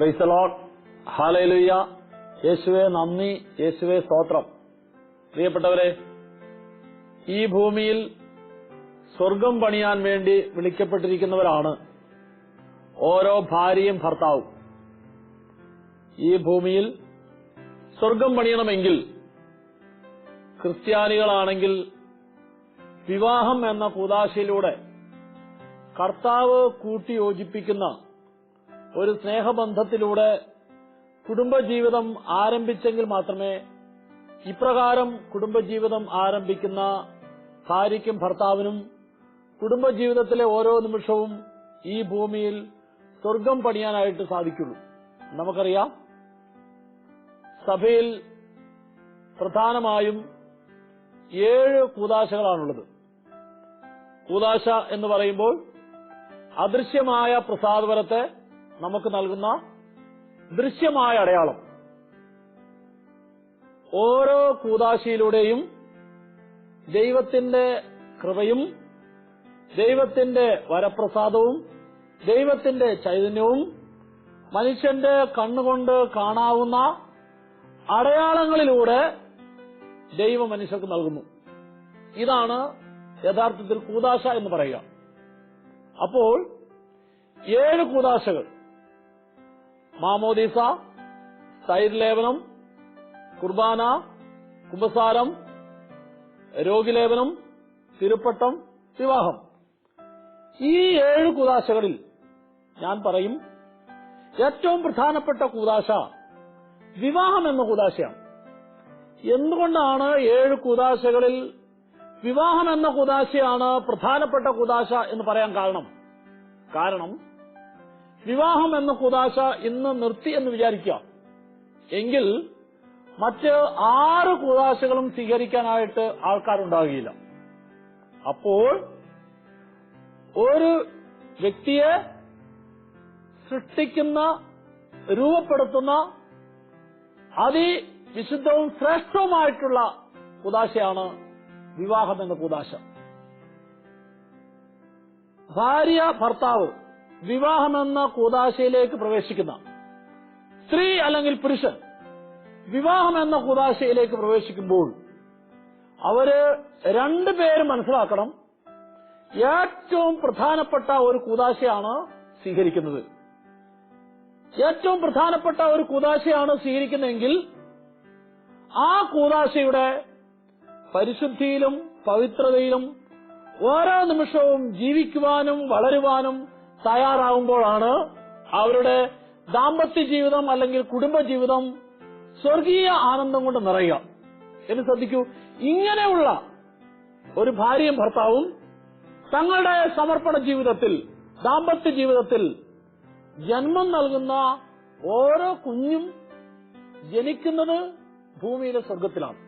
Praise the Lord. Hallelujah. യേശുവേ നന്ദി, യേശുവേ സ്തോത്രം. പ്രിയപ്പെട്ടവരെ, ഈ ഭൂമിയിൽ സ്വർഗം പണിയാൻ വേണ്ടി വിളിക്കപ്പെട്ടിരിക്കുന്നവരാണ് ഓരോ ഭാര്യയും ഭർത്താവും. ഈ ഭൂമിയിൽ സ്വർഗം പണിയണമെങ്കിൽ ക്രിസ്ത്യാനികളാണെങ്കിൽ വിവാഹം എന്ന കൂദാശയിലൂടെ കർത്താവ് കൂട്ടിയോജിപ്പിക്കുന്ന ഒരു സ്നേഹബന്ധത്തിലൂടെ കുടുംബജീവിതം ആരംഭിച്ചെങ്കിൽ മാത്രമേ ഇപ്രകാരം കുടുംബജീവിതം ആരംഭിക്കുന്ന ഭാര്യയ്ക്കും ഭർത്താവിനും കുടുംബജീവിതത്തിലെ ഓരോ നിമിഷവും ഈ ഭൂമിയിൽ സ്വർഗം പണിയാനായിട്ട് സാധിക്കുള്ളൂ. നമുക്കറിയാം, സഭയിൽ പ്രധാനമായും 7 കൂദാശകളാണുള്ളത്. കൂദാശ എന്ന് പറയുമ്പോൾ അദൃശ്യമായ പ്രസാദവരത്തെ നമുക്ക് നൽകുന്ന ദൃശ്യമായ അടയാളം. ഓരോ കൂദാശയിലൂടെയും ദൈവത്തിന്റെ കൃപയും ദൈവത്തിന്റെ വരപ്രസാദവും ദൈവത്തിന്റെ ചൈതന്യവും മനുഷ്യന്റെ കണ്ണുകൊണ്ട് കാണാവുന്ന അടയാളങ്ങളിലൂടെ ദൈവം മനുഷ്യർക്ക് നൽകുന്നു. ഇതാണ് യഥാർത്ഥത്തിൽ കൂദാശ എന്ന് പറയുക. അപ്പോൾ 7 കൂദാശകൾ: മാമോദീസ, തൈർലേപനം, കുർബാന, കുമ്പസാരം, രോഗിലേപനം, തിരുപ്പട്ടം, വിവാഹം. ഈ 7 കൂദാശകളിൽ ഞാൻ പറയും, ഏറ്റവും പ്രധാനപ്പെട്ട കൂദാശ വിവാഹം എന്ന കൂദാശയാണ്. എന്തുകൊണ്ടാണ് 7 കൂദാശകളിൽ വിവാഹം എന്ന കൂദാശയാണ് പ്രധാനപ്പെട്ട കൂദാശ എന്ന് പറയാൻ കാരണം വിവാഹം എന്ന കൂദാശ ഇന്ന് നിർത്തി എന്ന് വിചാരിക്കുക എങ്കിൽ മറ്റ് 6 കൂദാശകളും സ്വീകരിക്കാനായിട്ട് ആൾക്കാരുണ്ടാകുകയില്ല. അപ്പോൾ ഒരു വ്യക്തിയെ സൃഷ്ടിക്കുന്ന, രൂപപ്പെടുത്തുന്ന അതിവിശുദ്ധവും ശ്രേഷ്ഠവുമായിട്ടുള്ള കൂദാശയാണ് വിവാഹം എന്ന കൂദാശ. ഭാര്യ ഭർത്താവ് വിവാഹമെന്ന കൂദാശയിലേക്ക് പ്രവേശിക്കുന്ന സ്ത്രീ അല്ലെങ്കിൽ പുരുഷൻ വിവാഹം എന്ന കൂദാശയിലേക്ക് പ്രവേശിക്കുമ്പോൾ അവര് രണ്ടുപേരും മനസ്സിലാക്കണം, ഏറ്റവും പ്രധാനപ്പെട്ട ഒരു കൂദാശയാണ് സ്വീകരിക്കുന്നത്. ഏറ്റവും പ്രധാനപ്പെട്ട ഒരു കൂദാശയാണ് സ്വീകരിക്കുന്നതെങ്കിൽ ആ കൂദാശയുടെ പരിശുദ്ധിയിലും പവിത്രതയിലും ഓരോ നിമിഷവും ജീവിക്കുവാനും വളരുവാനും തയ്യാറാകുമ്പോഴാണ് അവരുടെ ദാമ്പത്യ ജീവിതം അല്ലെങ്കിൽ കുടുംബജീവിതം സ്വർഗീയ ആനന്ദം കൊണ്ട് നിറയുക. എന്ന് ശ്രദ്ധിക്കൂ, ഇങ്ങനെയുള്ള ഒരു ഭാര്യയും ഭർത്താവും തങ്ങളുടെ സമർപ്പണ ജീവിതത്തിൽ, ദാമ്പത്യ ജീവിതത്തിൽ ജന്മം നൽകുന്ന ഓരോ കുഞ്ഞും ജനിക്കുന്നത് ഭൂമിയിലെ സ്വർഗത്തിലാണ്.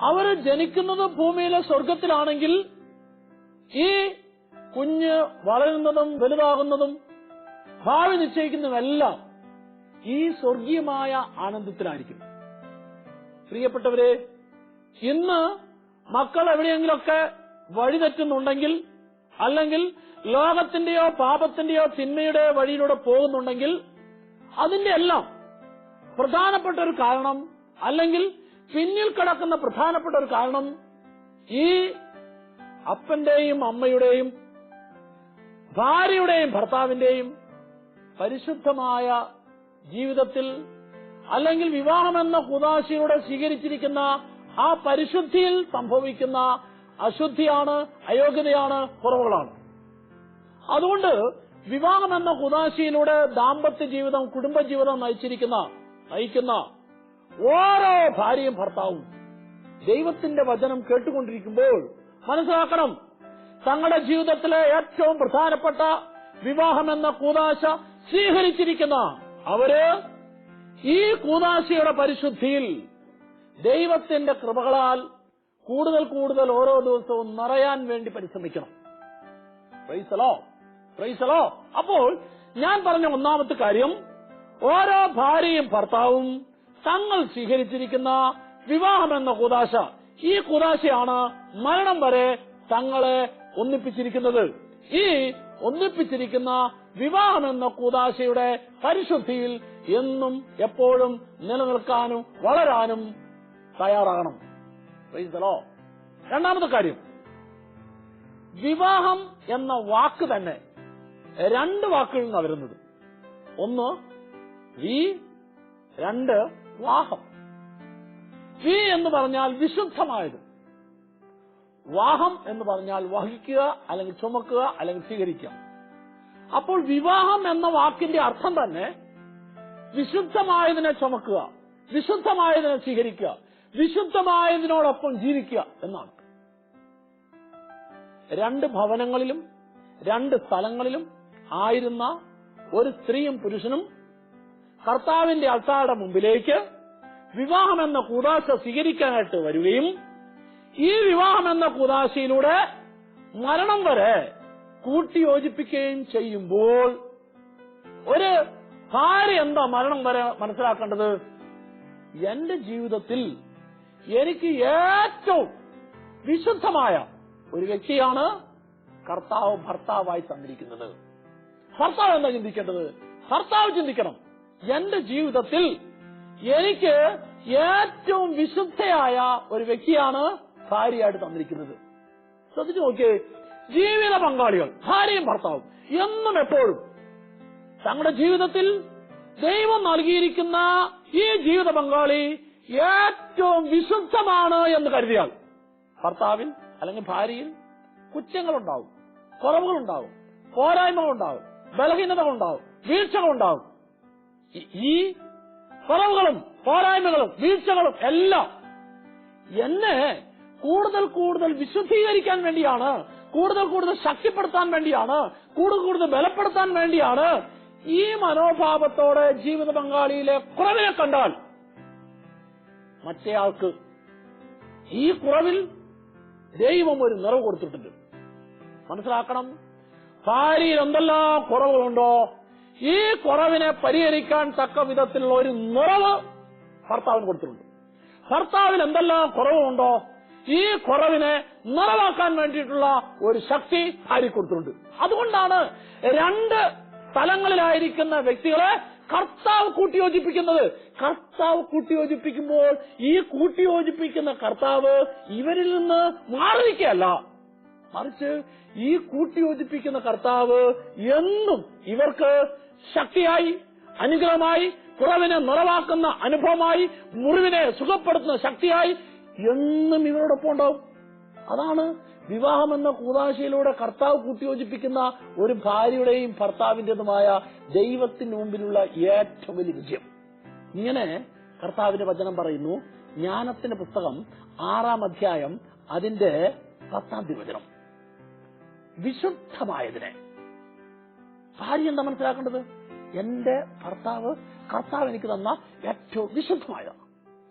അവര് ജനിക്കുന്നത് ഭൂമിയിലെ സ്വർഗത്തിലാണെങ്കിൽ ഈ കുഞ്ഞ് വളരുന്നതും വലുതാകുന്നതും ഭാവി നിശ്ചയിക്കുന്നതുമെല്ലാം ഈ സ്വർഗീയമായ ആനന്ദത്തിലായിരിക്കും. പ്രിയപ്പെട്ടവരെ, ഇന്ന് മക്കൾ എവിടെയെങ്കിലൊക്കെ വഴിതെറ്റുന്നുണ്ടെങ്കിൽ, അല്ലെങ്കിൽ ലോകത്തിന്റെയോ പാപത്തിന്റെയോ തിന്മയുടെ വഴിയിലൂടെ പോകുന്നുണ്ടെങ്കിൽ അതിന്റെ എല്ലാം പ്രധാനപ്പെട്ട ഒരു കാരണം, അല്ലെങ്കിൽ പിന്നിൽ കിടക്കുന്ന പ്രധാനപ്പെട്ട ഒരു കാരണം ഈ അപ്പന്റെയും അമ്മയുടെയും ഭാര്യയുടെയും ഭർത്താവിന്റെയും പരിശുദ്ധമായ ജീവിതത്തിൽ, അല്ലെങ്കിൽ വിവാഹമെന്ന കൂദാശയിലൂടെ സ്വീകരിച്ചിരിക്കുന്ന ആ പരിശുദ്ധിയിൽ സംഭവിക്കുന്ന അശുദ്ധിയാണ്, അയോഗ്യതയാണ്, കുറവുകളാണ്. അതുകൊണ്ട് വിവാഹമെന്ന കൂദാശയിലൂടെ ദാമ്പത്യ ജീവിതം, കുടുംബജീവിതം നയിക്കുന്ന ഓരോ ഭാര്യയും ഭർത്താവും ദൈവത്തിന്റെ വചനം കേട്ടുകൊണ്ടിരിക്കുമ്പോൾ മനസ്സിലാക്കണം, തങ്ങളുടെ ജീവിതത്തിലെ ഏറ്റവും പ്രധാനപ്പെട്ട വിവാഹമെന്ന കൂദാശ സ്വീകരിച്ചിരിക്കുന്ന അവര് ഈ കൂദാശയുടെ പരിശുദ്ധിയിൽ ദൈവത്തിന്റെ കൃപകളാൽ കൂടുതൽ കൂടുതൽ ഓരോ ദിവസവും നിറയാൻ വേണ്ടി പരിശ്രമിക്കണം. Praise the Lord, praise the Lord. അപ്പോൾ ഞാൻ പറഞ്ഞ ഒന്നാമത്തെ കാര്യം, ഓരോ ഭാര്യയും ഭർത്താവും തങ്ങൾ സ്വീകരിച്ചിരിക്കുന്ന വിവാഹമെന്ന കൂദാശ, ഈ കൂദാശയാണ് മരണം വരെ തങ്ങളെ ഒന്നിപ്പിച്ചിരിക്കുന്നത്. ഈ ഒന്നിപ്പിച്ചിരിക്കുന്ന വിവാഹമെന്ന കൂദാശയുടെ പരിശുദ്ധിയിൽ എന്നും എപ്പോഴും നിലനിൽക്കാനും വളരാനും തയ്യാറാകണം. രണ്ടാമത്തെ കാര്യം, വിവാഹം എന്ന വാക്ക് തന്നെ രണ്ട് വാക്കുകളിൽ നിന്നാണ് വരുന്നത്. ഒന്ന് വി, രണ്ട് വാഹം. വി എന്ന് പറഞ്ഞാൽ വിശുദ്ധമായത്, വാഹം എന്ന് പറഞ്ഞാൽ വഹിക്കുക, അല്ലെങ്കിൽ ചുമക്കുക, അല്ലെങ്കിൽ സ്വീകരിക്കുക. അപ്പോൾ വിവാഹം എന്ന വാക്കിന്റെ അർത്ഥം തന്നെ വിശുദ്ധമായതിനെ ചുമക്കുക, വിശുദ്ധമായതിനെ സ്വീകരിക്കുക, വിശുദ്ധമായതിനോടൊപ്പം ജീവിക്കുക എന്നാണ്. രണ്ട് ഭവനങ്ങളിലും രണ്ട് സ്ഥലങ്ങളിലും ആയിരുന്ന ഒരു സ്ത്രീയും പുരുഷനും കർത്താവിന്റെ അൾത്താരുടെ മുമ്പിലേക്ക് വിവാഹമെന്ന കൂദാശ സ്വീകരിക്കാനായിട്ട് വരികയും ഈ വിവാഹമെന്ന കൂദാശയിലൂടെ മരണം വരെ കൂട്ടിയോജിപ്പിക്കുകയും ചെയ്യുമ്പോൾ ഒരു ഭാര്യ എന്താ മരണം വരെ മനസ്സിലാക്കേണ്ടത്? എന്റെ ജീവിതത്തിൽ എനിക്ക് ഏറ്റവും വിശുദ്ധമായ ഒരു വ്യക്തിയാണ് കർത്താവ് ഭർത്താവായി തന്നിരിക്കുന്നത്. ഭർത്താവ് എന്താ ചിന്തിക്കേണ്ടത്? ഭർത്താവ് ചിന്തിക്കണം, എന്റെ ജീവിതത്തിൽ എനിക്ക് ഏറ്റവും വിശുദ്ധയായ ഒരു വ്യക്തിയാണ് ഭാര്യയായിട്ട് തന്നിരിക്കുന്നത്. ശ്രദ്ധിച്ചു നോക്കിയേ, ജീവിത പങ്കാളികൾ ഭാര്യയും ഭർത്താവും എന്നും എപ്പോഴും തങ്ങളുടെ ജീവിതത്തിൽ ദൈവം നൽകിയിരിക്കുന്ന ഈ ജീവിത പങ്കാളി ഏറ്റവും വിശുദ്ധമാണ് എന്ന് കരുതിയാൽ ഭർത്താവിൽ അല്ലെങ്കിൽ ഭാര്യയിൽ കുറ്റങ്ങളുണ്ടാവും, കുറവുകളുണ്ടാവും, പോരായ്മകളുണ്ടാവും, ബലഹീനതകളുണ്ടാവും, വീഴ്ചകളുണ്ടാവും. ഈ കുറവുകളും പോരായ്മകളും വീഴ്ചകളും എല്ലാം എന്നെ കൂടുതൽ കൂടുതൽ വിശുദ്ധീകരിക്കാൻ വേണ്ടിയാണ്, കൂടുതൽ കൂടുതൽ ശക്തിപ്പെടുത്താൻ വേണ്ടിയാണ്, കൂടുതൽ ബലപ്പെടുത്താൻ വേണ്ടിയാണ്. ഈ മനോഭാവത്തോടെ ജീവിത പങ്കാളിയിലെ കുറവിനെ കണ്ടാൽ മറ്റേയാൾക്ക് ഈ കുറവിൽ ദൈവം ഒരു നിറവ് കൊടുത്തിട്ടുണ്ട്. മനസ്സിലാക്കണം, ഭാര്യയിൽ എന്തെല്ലാം കുറവുകളുണ്ടോ ഈ കുറവിനെ പരിഹരിക്കാൻ തക്ക വിധത്തിലുള്ള ഒരു നിറവ് ഭർത്താവിന് കൊടുത്തിട്ടുണ്ട്. ഭർത്താവിൽ എന്തെല്ലാം കുറവുണ്ടോ ഈ കുറവിനെ നിറവാക്കാൻ വേണ്ടിയിട്ടുള്ള ഒരു ശക്തി ഭാര്യ കൊടുത്തിട്ടുണ്ട്. അതുകൊണ്ടാണ് രണ്ട് സ്ഥലങ്ങളിലായിരിക്കുന്ന വ്യക്തികളെ കർത്താവ് കൂട്ടിയോജിപ്പിക്കുന്നത്. കർത്താവ് കൂട്ടിയോജിപ്പിക്കുമ്പോൾ ഈ കൂട്ടിയോജിപ്പിക്കുന്ന കർത്താവ് ഇവരിൽ നിന്ന് മാറിയിരിക്കുകയല്ല, മറിച്ച് ഈ കൂട്ടിയോജിപ്പിക്കുന്ന കർത്താവ് എന്നും ഇവർക്ക് ശക്തിയായി, അനുഗ്രഹമായി, കുറവിനെ നിറവാക്കുന്ന അനുഭവമായി, മുറിവിനെ സുഖപ്പെടുത്തുന്ന ശക്തിയായി എന്നും ഇവരോടൊപ്പം ഉണ്ടാവും. അതാണ് വിവാഹമെന്ന കൂദാശയിലൂടെ കർത്താവ് കൂട്ടിയോജിപ്പിക്കുന്ന ഒരു ഭാര്യയുടെയും ഭർത്താവിന്റേതുമായ ദൈവത്തിന് മുമ്പിലുള്ള ഏറ്റവും വലിയ വിജയം. ഇങ്ങനെ കർത്താവിന്റെ വചനം പറയുന്നു. ജ്ഞാനത്തിന്റെ പുസ്തകം 6-ാം അധ്യായം അതിന്റെ 10-ാം തിരുവചനം. വിശുദ്ധമായതിനെ ഭാര്യ എന്താ മനസ്സിലാക്കേണ്ടത്? എന്റെ കർത്താവ് എനിക്ക് തന്ന ഏറ്റവും വിശുദ്ധമായതാണ്.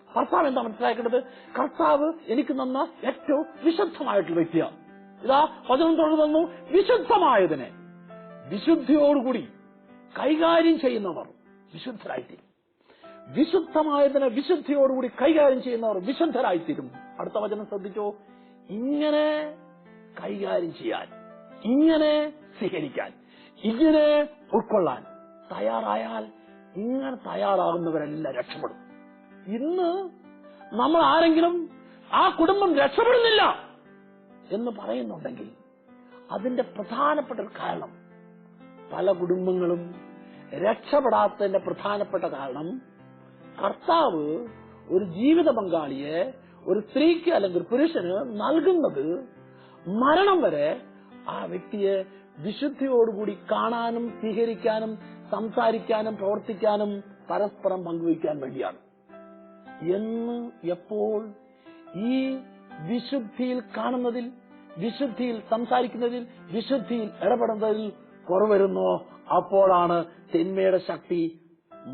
ഭർത്താവ് എന്താ മനസ്സിലാക്കേണ്ടത്? കർത്താവ് എനിക്ക് തന്ന ഏറ്റവും വിശുദ്ധമായിട്ടുള്ള വ്യക്തിയാണ്. ഇതാ വചനം തുടർന്നു, വിശുദ്ധമായതിനെ വിശുദ്ധിയോടുകൂടി കൈകാര്യം ചെയ്യുന്നവർ വിശുദ്ധരായിത്തീരും. വിശുദ്ധമായതിനെ വിശുദ്ധിയോടുകൂടി കൈകാര്യം ചെയ്യുന്നവർ വിശുദ്ധരായിത്തീരും. അടുത്ത വചനം ശ്രദ്ധിച്ചോ, ഇങ്ങനെ കൈകാര്യം ചെയ്യാൻ, ഇങ്ങനെ സ്വീകരിക്കാൻ, ഇങ്ങനെ ഉൾക്കൊള്ളാൻ തയ്യാറായാൽ ഇങ്ങനെ തയ്യാറാകുന്നവരെല്ലാം രക്ഷപ്പെടും. ഇന്ന് നമ്മൾ ആരെങ്കിലും ആ കുടുംബം രക്ഷപ്പെടുന്നില്ല എന്ന് പറയുന്നുണ്ടെങ്കിൽ അതിന്റെ പ്രധാനപ്പെട്ട ഒരു കാരണം, പല കുടുംബങ്ങളും രക്ഷപ്പെടാത്തതിന്റെ പ്രധാനപ്പെട്ട കാരണം കർത്താവ് ഒരു ജീവിത പങ്കാളിയെ ഒരു സ്ത്രീക്ക് അല്ലെങ്കിൽ ഒരു പുരുഷന് നൽകുന്നത് മരണം വരെ ആ വ്യക്തിയെ വിശുദ്ധിയോടുകൂടി കാണാനും സ്വീകരിക്കാനും സംസാരിക്കാനും പ്രവർത്തിക്കാനും പരസ്പരം പങ്കുവയ്ക്കാൻ വേണ്ടിയാണ്. എന്ന് എപ്പോൾ ഈ വിശുദ്ധിയിൽ കാണുന്നതിൽ, വിശുദ്ധിയിൽ സംസാരിക്കുന്നതിൽ, വിശുദ്ധിയിൽ ഇടപെടുന്നതിൽ കുറവരുന്നോ അപ്പോഴാണ് തിന്മയുടെ ശക്തി,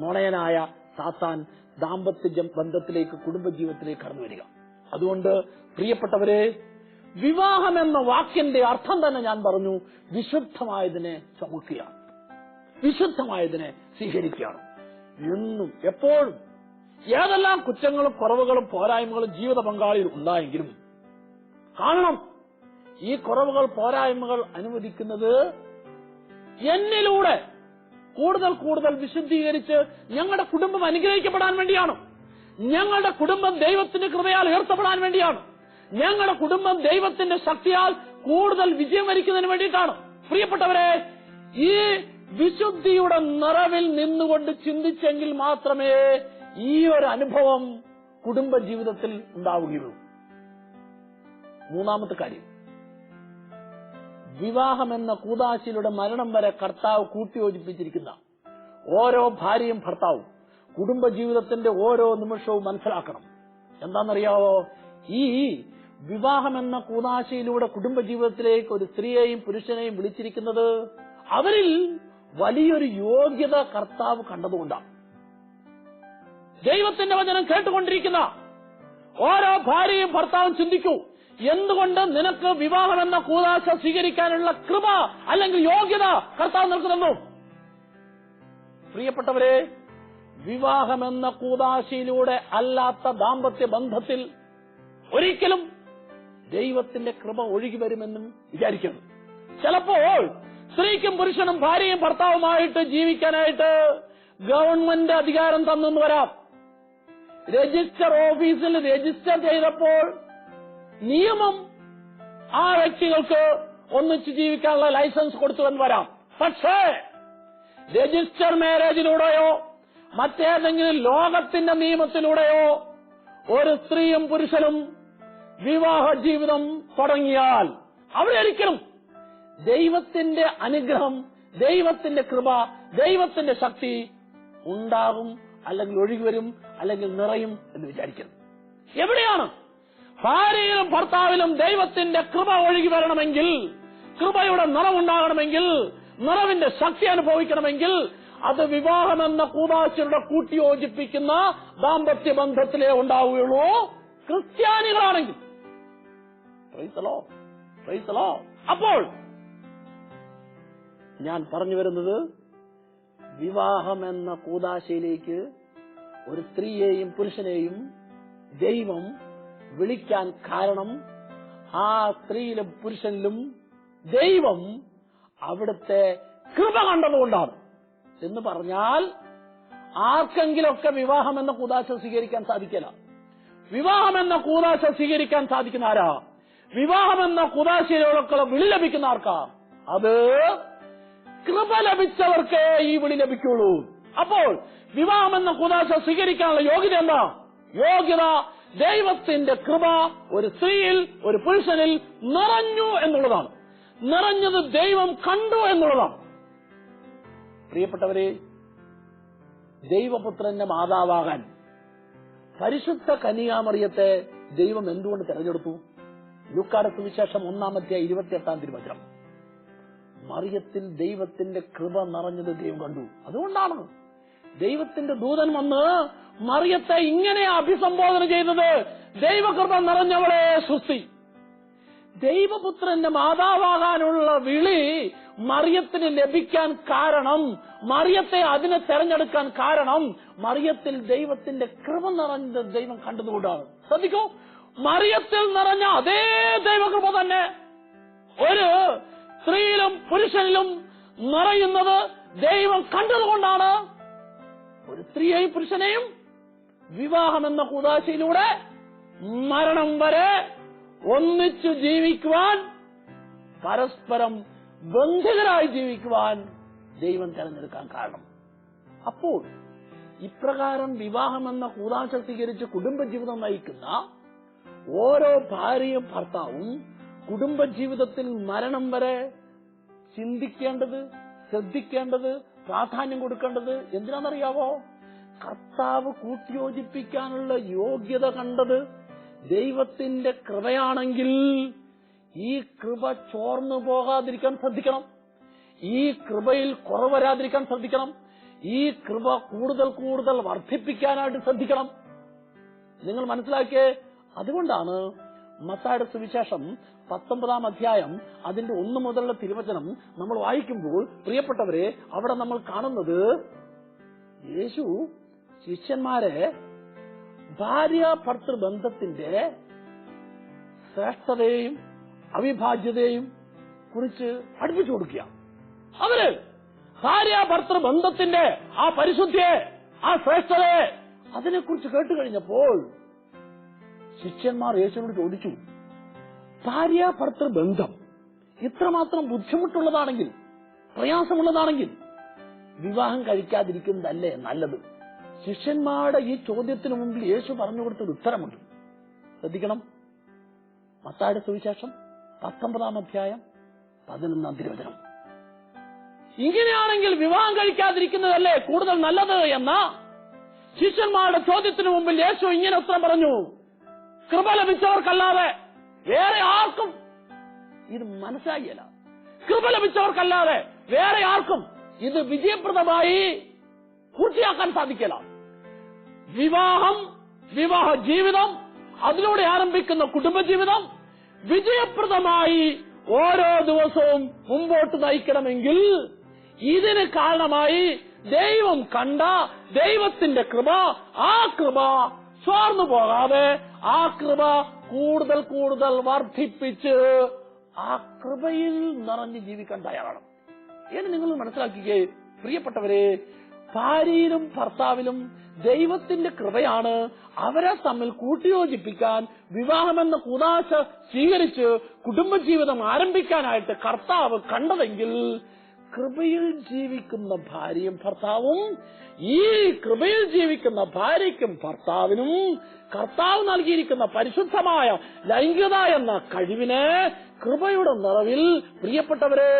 നുണയനായ സാത്താൻ ദാമ്പത്യ ബന്ധത്തിലേക്ക്, കുടുംബജീവിതത്തിലേക്ക് കടന്നു വരിക. അതുകൊണ്ട് പ്രിയപ്പെട്ടവരെ, വിവാഹം എന്ന വാക്കിന്റെ അർത്ഥം തന്നെ ഞാൻ പറഞ്ഞു, വിശുദ്ധമായതിനെ ചുമക്കുകയാണ്, വിശുദ്ധമായതിനെ സ്വീകരിക്കുകയാണ്. എന്നും എപ്പോഴും ഏതെല്ലാം കുറ്റങ്ങളും കുറവുകളും പോരായ്മകളും ജീവിത പങ്കാളിയിൽ ഉണ്ടായെങ്കിലും കാണണം, ഈ കുറവുകൾ പോരായ്മകൾ അനുവദിക്കുന്നത് എന്നിലൂടെ കൂടുതൽ കൂടുതൽ വിശുദ്ധീകരിച്ച് ഞങ്ങളുടെ കുടുംബം അനുഗ്രഹിക്കപ്പെടാൻ വേണ്ടിയാണ്. ഞങ്ങളുടെ കുടുംബം ദൈവത്തിന്റെ കൃപയാൽ ഉയർത്തപ്പെടാൻ വേണ്ടിയാണ്. ഞങ്ങളുടെ കുടുംബം ദൈവത്തിന്റെ ശക്തിയാൽ കൂടുതൽ വിജയം വരിക്കുന്നതിന് വേണ്ടിയിട്ടാണ്. പ്രിയപ്പെട്ടവരെ, ഈ വിശുദ്ധിയുടെ നിറവിൽ നിന്നുകൊണ്ട് ചിന്തിച്ചെങ്കിൽ മാത്രമേ ഈ ഒരു അനുഭവം കുടുംബ ജീവിതത്തിൽ ഉണ്ടാവുകയുള്ളൂ. മൂന്നാമത്തെ കാര്യം, വിവാഹമെന്ന കൂദാശയിലൂടെ മരണം വരെ കർത്താവ് കൂട്ടിയോജിപ്പിച്ചിരിക്കുന്ന ഓരോ ഭാര്യയും ഭർത്താവും കുടുംബ ജീവിതത്തിന്റെ ഓരോ നിമിഷവും മനസ്സിലാക്കണം. എന്താണെന്നറിയാവോ? ഈ വിവാഹമെന്ന കൂദാശയിലൂടെ കുടുംബ ജീവിതത്തിലേക്ക് ഒരു സ്ത്രീയെയും പുരുഷനെയും വിളിച്ചിരിക്കുന്നത് അവരിൽ വലിയൊരു യോഗ്യത കർത്താവ് കണ്ടതുകൊണ്ടാണ്. ദൈവത്തിന്റെ വചനം കേട്ടുകൊണ്ടിരിക്കുന്ന ഓരോ ഭാര്യയും ഭർത്താവും ചിന്തിക്കൂ, എന്തുകൊണ്ട് നിനക്ക് വിവാഹമെന്ന കൂദാശ സ്വീകരിക്കാനുള്ള കൃപ അല്ലെങ്കിൽ യോഗ്യത കർത്താവ് നിനക്ക് തന്നു? പ്രിയപ്പെട്ടവരെ, വിവാഹമെന്ന കൂദാശയിലൂടെ അല്ലാത്ത ദാമ്പത്യ ബന്ധത്തിൽ ഒരിക്കലും ദൈവത്തിന്റെ കൃപ ഒഴുകി വരുമെന്നും വിചാരിക്കണം. ചിലപ്പോൾ സ്ത്രീക്കും പുരുഷനും ഭാര്യയും ഭർത്താവുമായിട്ട് ജീവിക്കാനായിട്ട് ഗവൺമെന്റ് അധികാരം തന്നെന്ന് വരാം. രജിസ്റ്റർ ഓഫീസിൽ രജിസ്റ്റർ ചെയ്തപ്പോൾ നിയമം ആ വ്യക്തികൾക്ക് ഒന്നിച്ച് ജീവിക്കാനുള്ള ലൈസൻസ് കൊടുത്തുവെന്ന് വരാം. പക്ഷേ രജിസ്റ്റർ മാരേജിലൂടെയോ മറ്റേതെങ്കിലും ലോകത്തിന്റെ നിയമത്തിലൂടെയോ ഒരു സ്ത്രീയും പുരുഷനും വിവാഹ ജീവിതം തുടങ്ങിയാൽ അവിടെ ഒരിക്കലും ദൈവത്തിന്റെ അനുഗ്രഹം, ദൈവത്തിന്റെ കൃപ, ദൈവത്തിന്റെ ശക്തി ഉണ്ടാകും, അല്ലെങ്കിൽ ഒഴുകി വരും, അല്ലെങ്കിൽ നിറയും എന്ന് വിചാരിക്കണം. എവിടെയാണ് ഭാര്യയിലും ഭർത്താവിലും ദൈവത്തിന്റെ കൃപ ഒഴുകി വരണമെങ്കിൽ, കൃപയുടെ നിറവുണ്ടാകണമെങ്കിൽ, നിറവിന്റെ ശക്തി അനുഭവിക്കണമെങ്കിൽ അത് വിവാഹമെന്ന കൂദാശയുടെ കൂട്ടിയോജിപ്പിക്കുന്ന ദാമ്പത്യ ബന്ധത്തിലേ ഉണ്ടാവുകയുള്ളൂ ക്രിസ്ത്യാനികളാണെങ്കിൽ. അപ്പോൾ ഞാൻ പറഞ്ഞു വരുന്നത്, വിവാഹമെന്ന കൂദാശയിലേക്ക് ഒരു സ്ത്രീയെയും പുരുഷനെയും ദൈവം വിളിക്കാൻ കാരണം ആ സ്ത്രീയിലും പുരുഷനിലും ദൈവം അവിടുത്തെ കൃപ കണ്ടതുകൊണ്ടാണ്. എന്ന് പറഞ്ഞാൽ ആർക്കെങ്കിലൊക്കെ വിവാഹമെന്ന കൂദാശ സ്വീകരിക്കാൻ സാധിക്കില്ല. വിവാഹമെന്ന കൂദാശ സ്വീകരിക്കാൻ സാധിക്കുന്ന ആരാ? വിവാഹമെന്ന കൂദാശയിലുള്ള വിളി ലഭിക്കുന്ന ആർക്കാ? അത് കൃപ ലഭിച്ചവർക്കേ ഈ വിളി ലഭിക്കുള്ളൂ. അപ്പോൾ വിവാഹമെന്ന കൂദാശ സ്വീകരിക്കാനുള്ള യോഗ്യത എന്താ? യോഗ്യത ദൈവത്തിന്റെ കൃപ ഒരു സ്ത്രീയിൽ ഒരു പുരുഷനിൽ നിറഞ്ഞു എന്നുള്ളതാണ്. നിറഞ്ഞത് ദൈവം കണ്ടു എന്നുള്ളതാണ്. പ്രിയപ്പെട്ടവരെ, ദൈവപുത്രന്റെ മാതാവാകാൻ പരിശുദ്ധ കന്യാമറിയത്തെ ദൈവം എന്തുകൊണ്ട് തെരഞ്ഞെടുത്തു? ലൂക്കായുടെ സുവിശേഷം 1:28 മറിയത്തിൽ ദൈവത്തിന്റെ കൃപ നിറഞ്ഞത് ദൈവം കണ്ടു. അതുകൊണ്ടാണ് ദൈവത്തിന്റെ ദൂതൻ വന്ന് മറിയത്തെ ഇങ്ങനെ അഭിസംബോധന ചെയ്തത്, ദൈവകൃപ നിറഞ്ഞവളെ സുസ്തി. ദൈവപുത്രന്റെ മാതാവാകാനുള്ള വിളി മറിയത്തിന് ലഭിക്കാൻ കാരണം, മറിയത്തെ അതിനെ തെരഞ്ഞെടുക്കാൻ കാരണം, മറിയത്തിൽ ദൈവത്തിന്റെ കൃപ നിറഞ്ഞത് ദൈവം കണ്ടതുകൊണ്ടാണ്. ശ്രദ്ധിക്കൂ, മറിയത്തിൽ നിറഞ്ഞ അതേ ദൈവകൃപ തന്നെ ഒരു സ്ത്രീയിലും പുരുഷനിലും നിറയുന്നത് ദൈവം കണ്ടതുകൊണ്ടാണ് ഒരു സ്ത്രീയെയും പുരുഷനെയും വിവാഹമെന്ന കൂദാശയിലൂടെ മരണം വരെ ഒന്നിച്ചു ജീവിക്കുവാൻ, പരസ്പരം ബന്ധിതരായി ജീവിക്കുവാൻ ദൈവം തെരഞ്ഞെടുക്കാൻ കാരണം. അപ്പോൾ ഇപ്രകാരം വിവാഹമെന്ന കൂദാശ സ്വീകരിച്ച് കുടുംബജീവിതം നയിക്കുന്ന ഓരോ ഭാര്യയും ഭർത്താവും കുടുംബജീവിതത്തിൽ മരണം വരെ ചിന്തിക്കേണ്ടത്, ശ്രദ്ധിക്കേണ്ടത്, പ്രാധാന്യം കൊടുക്കേണ്ടത് എന്തിനാണെന്നറിയാവോ? കർത്താവ് കൂട്ടിയോജിപ്പിക്കാനുള്ള യോഗ്യത കണ്ടത് ദൈവത്തിന്റെ കൃപയാണെങ്കിൽ ഈ കൃപ ചോർന്നു പോകാതിരിക്കാൻ ശ്രദ്ധിക്കണം. ഈ കൃപയിൽ കുറവ് വരാതിരിക്കാൻ ശ്രദ്ധിക്കണം. ഈ കൃപ കൂടുതൽ കൂടുതൽ വർദ്ധിപ്പിക്കാനായിട്ട് ശ്രദ്ധിക്കണം. നിങ്ങൾ മനസ്സിലാക്കിയേ. അതുകൊണ്ടാണ് മത്തായിയുടെ സുവിശേഷം 19 അതിന്റെ 1 മുതലുള്ള തിരുവചനം നമ്മൾ വായിക്കുമ്പോൾ, പ്രിയപ്പെട്ടവരെ, അവിടെ നമ്മൾ കാണുന്നത് യേശു ശിഷ്യന്മാരെ ഭാര്യ ഭർത്തൃബന്ധത്തിന്റെ ശ്രേഷ്ഠതയെയും അവിഭാജ്യതയും കുറിച്ച് പഠിപ്പിച്ചു കൊടുക്കുക. അവര് ഭാര്യ ഭർത്തൃ ബന്ധത്തിന്റെ ആ പരിശുദ്ധിയെ, ആ ശ്രേഷ്ഠതയെ, അതിനെക്കുറിച്ച് കേട്ട് കഴിഞ്ഞപ്പോൾ ശിഷ്യന്മാർ യേശുവിനോട് ചോദിച്ചു, ഭാര്യ ഭർത്തൃ ബന്ധം ഇത്രമാത്രം ബുദ്ധിമുട്ടുള്ളതാണെങ്കിൽ, പ്രയാസമുള്ളതാണെങ്കിൽ വിവാഹം കഴിക്കാതിരിക്കുന്നതല്ലേ നല്ലത്? ശിഷ്യന്മാരുടെ ഈ ചോദ്യത്തിന് മുമ്പിൽ യേശു പറഞ്ഞു കൊടുത്തൊരു ഉത്തരമുണ്ട്. ശ്രദ്ധിക്കണം. മത്തായിയുടെ സുവിശേഷം 19 അധ്യായം 11 തിരുവചനം. ഇങ്ങനെയാണെങ്കിൽ വിവാഹം കഴിക്കാതിരിക്കുന്നതല്ലേ കൂടുതൽ നല്ലത് എന്ന ശിഷ്യന്മാരുടെ ചോദ്യത്തിന് മുമ്പിൽ യേശു ഇങ്ങനെ ഉത്തരം പറഞ്ഞു, കൃപ ലഭിച്ചവർക്കല്ലാതെ വേറെ ആർക്കും ഇത് മനസ്സിലായില്ല. കൃപ ലഭിച്ചവർക്കല്ലാതെ വേറെ ആർക്കും ഇത് വിജയപ്രദമായി പൂർത്തിയാക്കാൻ സാധിക്കില്ല. വിവാഹം, വിവാഹ ജീവിതം, അതിലൂടെ ആരംഭിക്കുന്ന കുടുംബജീവിതം വിജയപ്രദമായി ഓരോ ദിവസവും മുമ്പോട്ട് നയിക്കണമെങ്കിൽ ഇതിന് കാരണമായി ദൈവം കണ്ട ദൈവത്തിന്റെ കൃപ, ആ കൃപ ചോർന്നു പോകാതെ ആ കൃപ കൂടുതൽ കൂടുതൽ വർദ്ധിപ്പിച്ച് ആ കൃപയിൽ നിറഞ്ഞ് ജീവിക്കാൻ തയ്യാറാണ്. എന്ന് നിങ്ങൾ മനസ്സിലാക്കിക്കേ പ്രിയപ്പെട്ടവരെ. ഭാര്യയിലും ഭർത്താവിലും ദൈവത്തിന്റെ കൃപയാണ് അവരെ തമ്മിൽ കൂട്ടിയോജിപ്പിക്കാൻ, വിവാഹമെന്ന കൂദാശ സ്വീകരിച്ച് കുടുംബജീവിതം ആരംഭിക്കാനായിട്ട് കർത്താവ് കണ്ടതെങ്കിൽ, കൃപയിൽ ജീവിക്കുന്ന ഭാര്യയും ഭർത്താവും, ഈ കൃപയിൽ ജീവിക്കുന്ന ഭാര്യയ്ക്കും ഭർത്താവിനും കർത്താവ് നൽകിയിരിക്കുന്ന പരിശുദ്ധമായ ലൈംഗികത എന്ന കഴിവിനെ കൃപയുടെ നിറവിൽ പ്രിയപ്പെട്ടവരെ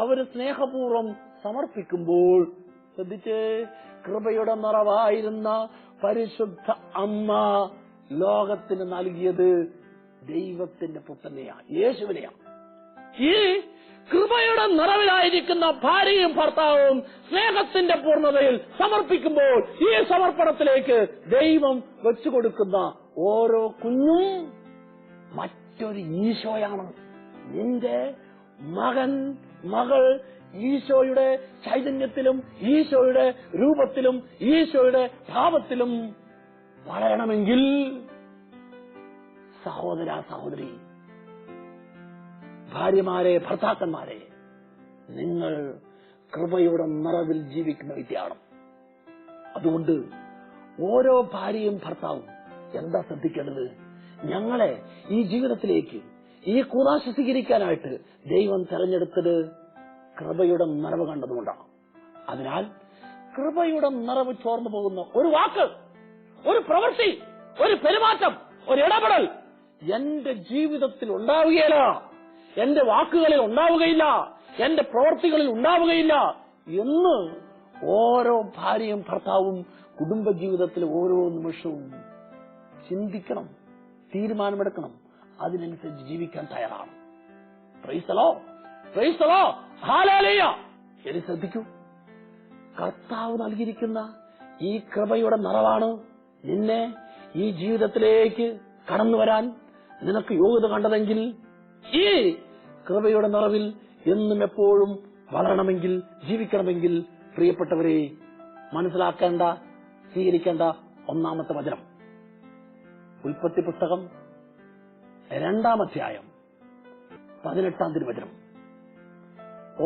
അവര് സ്നേഹപൂർവ്വം സമർപ്പിക്കുമ്പോൾ, ശ്രദ്ധിച്ചേ, കൃപയുടെ നിറവായിരുന്ന പരിശുദ്ധ അമ്മ ലോകത്തിന് നൽകിയത് ദൈവത്തിന്റെ പുത്രനെയാണ്, യേശുവിനെയാണ്. ഈ കൃപയുടെ നിറവിലായിരിക്കുന്ന ഭാര്യയും ഭർത്താവും സ്നേഹത്തിന്റെ പൂർണ്ണതയിൽ സമർപ്പിക്കുമ്പോൾ ഈ സമർപ്പണത്തിലേക്ക് ദൈവം വെച്ചുകൊടുക്കുന്ന ഓരോ കുഞ്ഞും മറ്റൊരു ഈശോയാണ്. നിന്റെ മകൻ, മകൾ ഈശോയുടെ ചൈതന്യത്തിലും ഈശോയുടെ രൂപത്തിലും ഈശോയുടെ ഭാവത്തിലും വളരണമെങ്കിൽ, സഹോദര സഹോദരി, ഭാര്യമാരെ, ഭർത്താക്കന്മാരെ, നിങ്ങൾ കൃപയുടെ നിറവിൽ ജീവിക്കുന്ന വ്യക്തിയാണ്. അതുകൊണ്ട് ഓരോ ഭാര്യയും ഭർത്താവും എന്താ ശ്രദ്ധിക്കേണ്ടത്? ഞങ്ങളെ ഈ ജീവിതത്തിലേക്ക്, ഈ കൂദാശ സ്വീകരിക്കാനായിട്ട് ദൈവം തെരഞ്ഞെടുത്തത് കൃപയുടെ നിറവ് കണ്ടതുകൊണ്ടാണ്. അതിനാൽ കൃപയുടെ നിറവ് ചോർന്നു പോകുന്ന ഒരു വാക്ക്, ഒരു പ്രവൃത്തി, ഒരു പെരുമാറ്റം, ഒരു ഇടപെടൽ എന്റെ ജീവിതത്തിൽ ഉണ്ടാവുകയില്ല, എന്റെ വാക്കുകളിൽ ഉണ്ടാവുകയില്ല, എന്റെ പ്രവൃത്തികളിൽ ഉണ്ടാവുകയില്ല എന്ന് ഓരോ ഭാര്യയും ഭർത്താവും കുടുംബജീവിതത്തിൽ ഓരോ നിമിഷവും ചിന്തിക്കണം, തീരുമാനമെടുക്കണം, അതിനനുസരിച്ച് ജീവിക്കാൻ തയ്യാറാണ്. Praise the Lord, praise the Lord, hallelujah. ഇനി ശ്രദ്ധിക്കൂ, കർത്താവ് നൽകിയിരിക്കുന്ന ഈ കൃപയുടെ നിറവാണ് നിന്നെ ഈ ജീവിതത്തിലേക്ക് കടന്നു വരാൻ നിനക്ക് യോഗ്യത കണ്ടതെങ്കിൽ, ഈ കൃപയുടെ നിറവിൽ എന്നും എപ്പോഴും വളരണമെങ്കിൽ, ജീവിക്കണമെങ്കിൽ പ്രിയപ്പെട്ടവരെ മനസ്സിലാക്കേണ്ട, സ്വീകരിക്കേണ്ട ഒന്നാമത്തെ വചനം ഉൽപ്പത്തി പുസ്തകം 2 അധ്യായം 18 തിരുവചനം.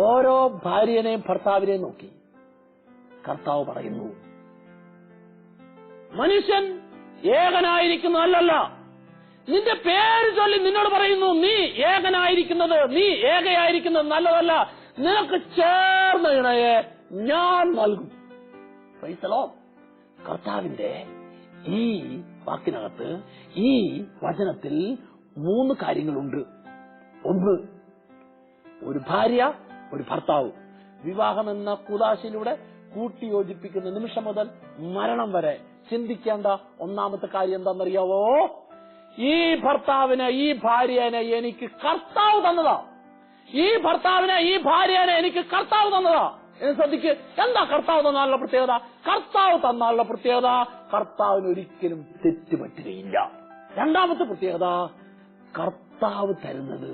ഓരോ ഭാര്യനെയും ഭർത്താവിനെയും നോക്കി കർത്താവ് പറയുന്നു, മനുഷ്യൻ ഏകനായിരിക്കുന്നതല്ല. നിന്റെ പേര് ചൊല്ലി നിന്നോട് പറയുന്നു, നീ ഏകനായിരിക്കുന്നത്, നീ ഏകയായിരിക്കുന്നത് നല്ലതല്ല. നിനക്ക് ചേർന്ന ഇണയെ ഞാൻ നൽകും. Praise the Lord. കർത്താവിന്റെ ഈ വാക്കിനകത്ത്, ഈ വചനത്തിൽ 3 കാര്യങ്ങളുണ്ട്. ഒന്ന്, ഒരു ഭാര്യ, ഒരു ഭർത്താവ് വിവാഹമെന്ന കൂദാശയിലൂടെ കൂട്ടിയോജിപ്പിക്കുന്ന നിമിഷം മുതൽ മരണം വരെ ചിന്തിക്കേണ്ട ഒന്നാമത്തെ കാര്യം എന്താണെന്നറിയാവോ? ഈ ഭർത്താവിനെ, ഈ ഭാര്യനെ എനിക്ക് കർത്താവ് തന്നതാ. ഈ ഭർത്താവിനെ, ഈ ഭാര്യനെ എനിക്ക് കർത്താവ് തന്നതാ. ശ്രദ്ധിക്ക്, എന്താ കർത്താവ് തന്നാലുള്ള പ്രത്യേകത? കർത്താവ് തന്നാലുള്ള പ്രത്യേകത, കർത്താവിന് ഒരിക്കലും തെറ്റുപറ്റുകയില്ല. രണ്ടാമത്തെ പ്രത്യേകത, കർത്താവ് തരുന്നത്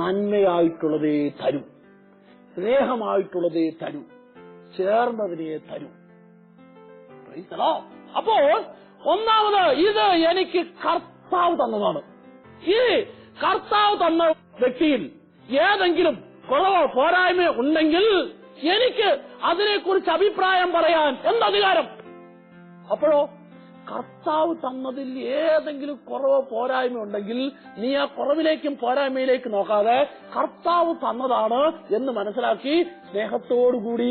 നന്മയായിട്ടുള്ളതേ തരൂ, സ്നേഹമായിട്ടുള്ളതേ തരൂ, ചേർന്നതിനെ തരൂ. അപ്പോൾ ഒന്നാമത്, ഇത് എനിക്ക് കർത്താവ് തന്നതാണ്. ഈ കർത്താവ് തന്ന വ്യക്തിയിൽ ഏതെങ്കിലും കുറവോ പോരായ്മയോ ഉണ്ടെങ്കിൽ എനിക്ക് അതിനെക്കുറിച്ച് അഭിപ്രായം പറയാൻ എന്തധികാരം? അപ്പോഴോ കർത്താവ് തന്നതിൽ ഏതെങ്കിലും കുറവോ പോരായ്മ ഉണ്ടെങ്കിൽ നീ ആ കുറവിലേക്കും പോരായ്മയിലേക്കും നോക്കാതെ കർത്താവ് തന്നതാണ് എന്ന് മനസ്സിലാക്കി സ്നേഹത്തോടുകൂടി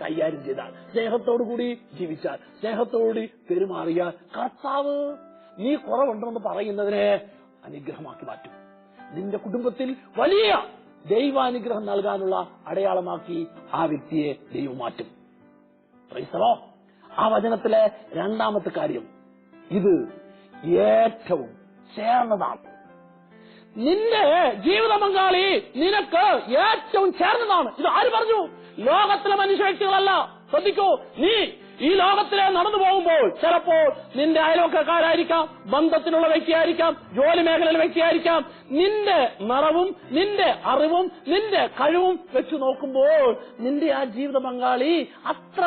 കൈകാര്യം ചെയ്താൽ, സ്നേഹത്തോടുകൂടി ജീവിച്ചാൽ, സ്നേഹത്തോടുകൂടി പെരുമാറിയാൽ കർത്താവ് നീ കുറവുണ്ടെന്ന് പറയുന്നതിനെ അനുഗ്രഹമാക്കി മാറ്റും. നിന്റെ കുടുംബത്തിൽ വലിയ ദൈവാനുഗ്രഹം നൽകാനുള്ള അടയാളമാക്കി ആ വ്യക്തിയെ ദൈവം മാറ്റും. ക്രൈസ്തവോ, ആ വചനത്തിലെ രണ്ടാമത്തെ കാര്യം, ഇത് ഏറ്റവും ചേർന്നതാണ്. നിന്റെ ജീവിത പങ്കാളി നിനക്ക് ഏറ്റവും ചേർന്നതാണ്. ഇത് ആര് പറഞ്ഞു? ലോകത്തിലെ മനുഷ്യ വ്യക്തികളല്ല. ശ്രദ്ധിക്കൂ, നീ ഈ ലോകത്തിലെ നടന്നു പോകുമ്പോൾ ചിലപ്പോൾ നിന്റെ അയൽവക്കക്കാരായിരിക്കാം, ബന്ധത്തിലുള്ള വ്യക്തിയായിരിക്കാം, ജോലി മേഖലയിലെ വ്യക്തിയായിരിക്കാം. നിന്റെ നിറവും നിന്റെ അറിവും നിന്റെ കഴിവും വെച്ച് നോക്കുമ്പോൾ നിന്റെ ആ ജീവിത പങ്കാളി അത്ര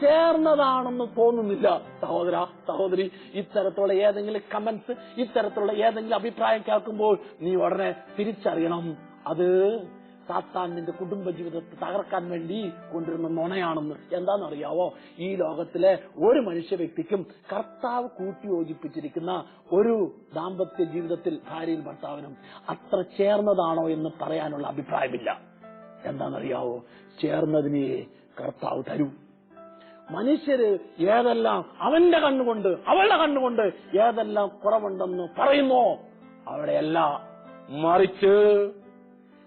ചേർന്നതാണെന്ന് തോന്നുന്നില്ല. സഹോദര, സഹോദരി, ഇത്തരത്തിലുള്ള ഏതെങ്കിലും കമന്റ്സ്, ഇത്തരത്തിലുള്ള ഏതെങ്കിലും അഭിപ്രായം കേൾക്കുമ്പോൾ നീ ഉടനെ തിരിച്ചറിയണം, അത് സാത്താൻ നിന്റെ കുടുംബ ജീവിതത്തെ തകർക്കാൻ വേണ്ടി കൊണ്ടുവരുന്ന നുണയാണെന്ന്. എന്താണെന്നറിയാവോ? ഈ ലോകത്തിലെ ഒരു മനുഷ്യ വ്യക്തിക്കും കർത്താവ് കൂട്ടിയോജിപ്പിച്ചിരിക്കുന്ന ഒരു ദാമ്പത്യ ജീവിതത്തിൽ ഭാര്യയും ഭർത്താവിനും അത്ര ചേർന്നതാണോ എന്ന് പറയാനുള്ള അഭിപ്രായമില്ല. എന്താണെന്നറിയാവോ? ചേർന്നതിനെ കർത്താവ് തരൂ. മനുഷ്യര് ഏതെല്ലാം അവന്റെ കണ്ണുകൊണ്ട് അവളുടെ കണ്ണുകൊണ്ട് ഏതെല്ലാം കുറവുണ്ടെന്ന് പറയുന്നോ അവിടെയല്ല, മറിച്ച്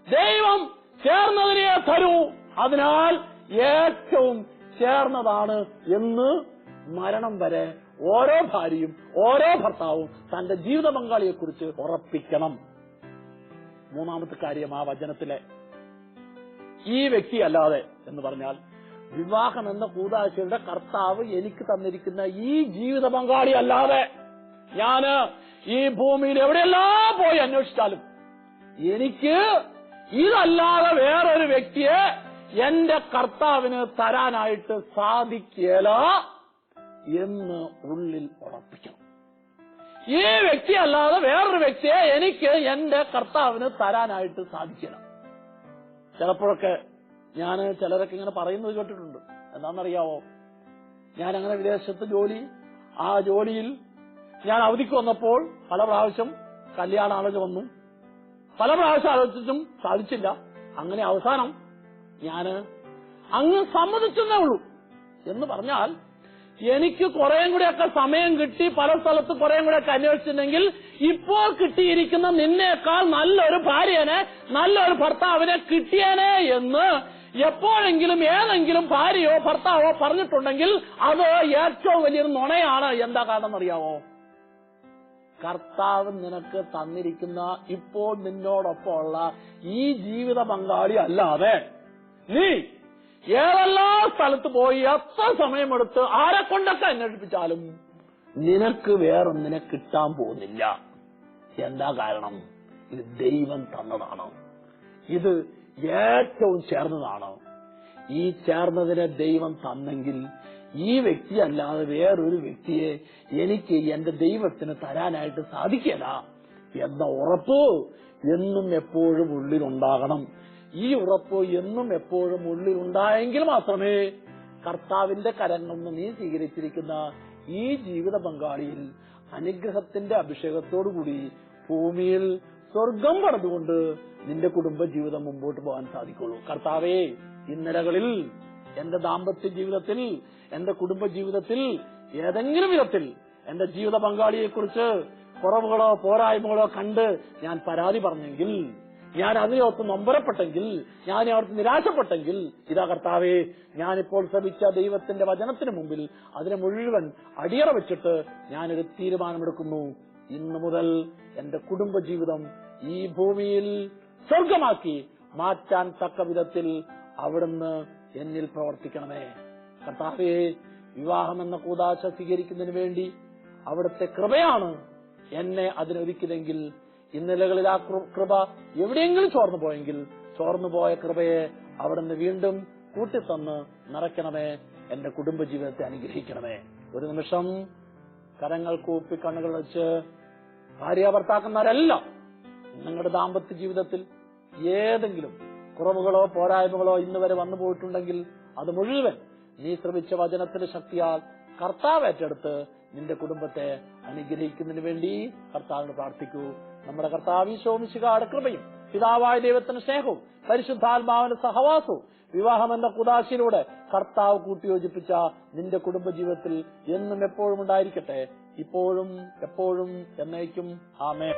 ദൈവം ചേർന്നതിനെ തരൂ. അതിനാൽ ഏറ്റവും ചേർന്നതാണ് എന്ന് മരണം വരെ ഓരോ ഭാര്യയും ഓരോ ഭർത്താവും തന്റെ ജീവിത പങ്കാളിയെ കുറിച്ച് ഉറപ്പിക്കണം. മൂന്നാമത്തെ കാര്യം, ആ വചനത്തിലെ ഈ വ്യക്തി അല്ലാതെ എന്ന് പറഞ്ഞാൽ വിവാഹം എന്ന കൂദാശയുടെ കർത്താവ് എനിക്ക് തന്നിരിക്കുന്ന ഈ ജീവിത പങ്കാളി അല്ലാതെ ഞാന് ഈ ഭൂമിയിൽ എവിടെയെല്ലാം പോയി അന്വേഷിച്ചാലും എനിക്ക് ഇതല്ലാതെ വേറൊരു വ്യക്തിയെ എന്റെ കർത്താവിന് തരാനായിട്ട് സാധിക്കില്ല എന്ന് ഉള്ളിൽ ഉറപ്പിക്കണം. ഈ വ്യക്തി അല്ലാതെ വേറൊരു വ്യക്തിയെ എനിക്ക് എന്റെ കർത്താവിന് തരാനായിട്ട് സാധിക്കില്ല. ചിലപ്പോഴൊക്കെ ഞാൻ ചിലരൊക്കെ ഇങ്ങനെ പറയുന്നത് കേട്ടിട്ടുണ്ട്. എന്താണെന്നറിയാവോ? ഞാൻ അങ്ങനെ വിദേശത്ത് ആ ജോലിയിൽ ഞാൻ അവധിക്ക് വന്നപ്പോൾ പല പ്രാവശ്യം കല്യാണാലോചന വന്നു. പല പ്രാവശ്യം ആലോചിച്ചിട്ടും സാധിച്ചില്ല. അങ്ങനെ അവസാനം ഞാന് അങ്ങ് സമ്മതിച്ചെന്നേ ഉള്ളൂ. എന്ന് പറഞ്ഞാൽ എനിക്ക് കുറേയും കൂടെയൊക്കെ സമയം കിട്ടി, പല സ്ഥലത്ത് കുറേയും കൂടെയൊക്കെ അന്വേഷിച്ചിട്ടുണ്ടെങ്കിൽ ഇപ്പോൾ കിട്ടിയിരിക്കുന്ന നിന്നേക്കാൾ നല്ലൊരു ഭാര്യനെ, നല്ലൊരു ഭർത്താവിനെ കിട്ടിയേനെ എന്ന് എപ്പോഴെങ്കിലും ഏതെങ്കിലും ഭാര്യയോ ഭർത്താവോ പറഞ്ഞിട്ടുണ്ടെങ്കിൽ അത് ഏറ്റവും വലിയൊരു നുണയാണ്. എന്താ കാരണം എന്നറിയാവോ? കർത്താവ് നിനക്ക് തന്നിരിക്കുന്ന ഇപ്പോൾ നിന്നോടൊപ്പമുള്ള ഈ ജീവിത പങ്കാളി അല്ലാതെ നീ ഏതെല്ലാം സ്ഥലത്ത് പോയി എത്ര സമയമെടുത്ത് ആരെ കൊണ്ടൊക്കെ അന്വേഷിപ്പിച്ചാലും നിനക്ക് വേറൊന്നിനെ കിട്ടാൻ പോകുന്നില്ല. എന്താ കാരണം? ഇത് ദൈവം തന്നതാണ്. ഇത് ഏറ്റവും ചേർന്നതാണ്. ഈ ചേർന്നതിനെ ദൈവം തന്നെങ്കിൽ ഈ വ്യക്തി അല്ലാതെ വേറൊരു വ്യക്തിയെ എനിക്ക് എന്റെ ദൈവത്തിന് തരാനായിട്ട് സാധിക്കില്ല എന്ന ഉറപ്പ് എന്നും എപ്പോഴും ഉള്ളിലുണ്ടാകണം. ഈ ഉറപ്പ് എന്നും എപ്പോഴും ഉള്ളിലുണ്ടായെങ്കിൽ മാത്രമേ കർത്താവിന്റെ കരങ്ങളിൽ നിന്ന് നീ സ്വീകരിച്ചിരിക്കുന്ന ഈ ജീവിത പങ്കാളിയിൽ അനുഗ്രഹത്തിന്റെ അഭിഷേകത്തോടുകൂടി ഭൂമിയിൽ സ്വർഗം പണിതുകൊണ്ട് നിന്റെ കുടുംബ ജീവിതം മുമ്പോട്ട് പോകാൻ സാധിക്കുള്ളൂ. കർത്താവേ, ഇന്നലകളിൽ എന്റെ ദാമ്പത്യ ജീവിതത്തിൽ, എന്റെ കുടുംബ ജീവിതത്തിൽ ഏതെങ്കിലും വിധത്തിൽ എന്റെ ജീവിത പങ്കാളിയെക്കുറിച്ച് കുറവുകളോ പോരായ്മകളോ കണ്ട് ഞാൻ പരാതി പറഞ്ഞെങ്കിൽ, ഞാൻ അതിനോർത്ത് നൊമ്പരപ്പെട്ടെങ്കിൽ, ഞാൻ ഓർത്ത് നിരാശപ്പെട്ടെങ്കിൽ, ഇതാ കർത്താവേ, ഞാനിപ്പോൾ ശ്രമിച്ച ദൈവത്തിന്റെ വചനത്തിന് മുമ്പിൽ അതിനെ മുഴുവൻ അടിയറ വെച്ചിട്ട് ഞാനൊരു തീരുമാനമെടുക്കുന്നു. ഇന്നു മുതൽ എന്റെ കുടുംബ ജീവിതം ഈ ഭൂമിയിൽ സ്വർഗമാക്കി മാറ്റാൻ തക്ക വിധത്തിൽ അവിടുന്ന് എന്നിൽ പ്രവർത്തിക്കണമേ. കർത്താവേ, വിവാഹമെന്ന കൂദാശ സ്വീകരിക്കുന്നതിന് വേണ്ടി അവിടുത്തെ കൃപയാണ് എന്നെ അതിനൊരുക്കിയതെങ്കിൽ, ഇന്നലകളിൽ ആ കൃപ എവിടെയെങ്കിലും ചോർന്നു പോയെങ്കിൽ ചോർന്നുപോയ കൃപയെ അവിടുന്ന് വീണ്ടും കൂട്ടിത്തന്ന് നിറയ്ക്കണമേ. എന്റെ കുടുംബ ജീവിതത്തെ അനുഗ്രഹിക്കണമേ. ഒരു നിമിഷം കരങ്ങൾ കൂപ്പി കണ്ണുകൾ വെച്ച് ഭാര്യ ഭർത്താക്കന്മാരെല്ലാം നിങ്ങളുടെ ദാമ്പത്യ ജീവിതത്തിൽ ഏതെങ്കിലും കുറവുകളോ പോരായ്മകളോ ഇന്ന് വരെ വന്നു പോയിട്ടുണ്ടെങ്കിൽ അത് മുഴുവൻ നീ ശ്രമിച്ച വചനത്തിന്റെ ശക്തിയാൽ കർത്താവ് ഏറ്റെടുത്ത് നിന്റെ കുടുംബത്തെ അനുഗ്രഹിക്കുന്നതിന് വേണ്ടി കർത്താവിന് പ്രാർത്ഥിക്കൂ. നമ്മുടെ കർത്താവ് ഈശോ മിശിഹായുടെ കൃപയും പിതാവായ ദൈവത്തിന്റെ സ്നേഹവും പരിശുദ്ധാത്മാവിന്റെ സഹവാസവും വിവാഹം എന്ന കുദാശയിലൂടെ കർത്താവ് കൂട്ടിയോജിപ്പിച്ച നിന്റെ കുടുംബജീവിതത്തിൽ എന്നും എപ്പോഴും ഉണ്ടായിരിക്കട്ടെ, ഇപ്പോഴും എപ്പോഴും എന്നേക്കും. ആമേൻ.